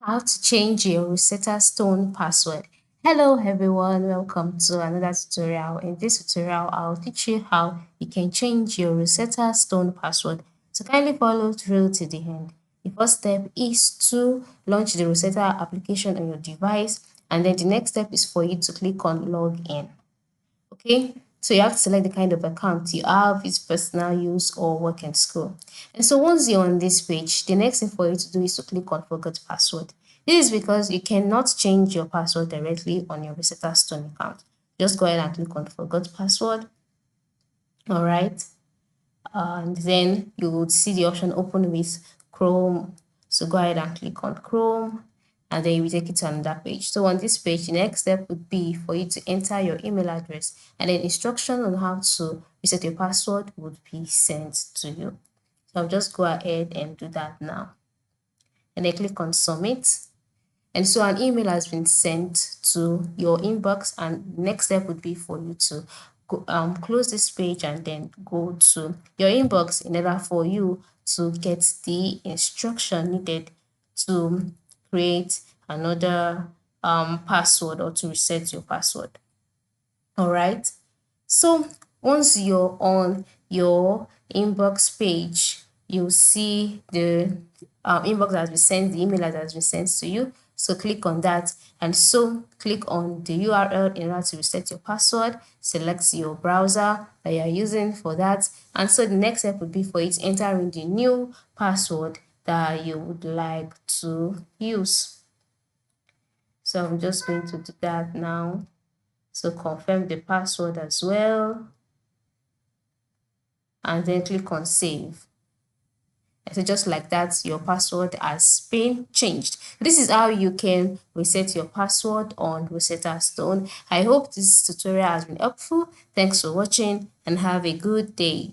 How to change your Rosetta Stone password. Hello everyone, welcome to another tutorial. In this tutorial, I'll teach you how you can change your Rosetta Stone password. So kindly follow through to the end. The first step is to launch the Rosetta application on your device, and then the next step is for you to click on login. Okay, so you have to select the kind of account you have, is personal use or work in school. And so once you're on this page, the next thing for you to do is to click on forget password. This is because you cannot change your password directly on your Rosetta Stone account. Just go ahead and click on forget password. All right, and then you would see the option open with Chrome. So go ahead and click on Chrome, and then you will take it to another page. So on this page, the next step would be for you to enter your email address, and then instruction on how to reset your password would be sent to you. So I'll just go ahead and do that now, and then click on submit. And so an email has been sent to your inbox, and next step would be for you to close this page and then go to your inbox in order for you to get the instruction needed to create another password or to reset your password. All right. So once you're on your inbox page, you'll see the inbox that has been sent, the email that has been sent to you. So click on that, and so click on the URL in order to reset your password. Select your browser that you're using for that, and so the next step would be for you to enter in the new password that you would like to use. So I'm just going to do that now. So confirm the password as well, and then click on save. And so just like that, your password has been changed. This is how you can reset your password on Rosetta Stone. I hope this tutorial has been helpful. Thanks for watching and have a good day.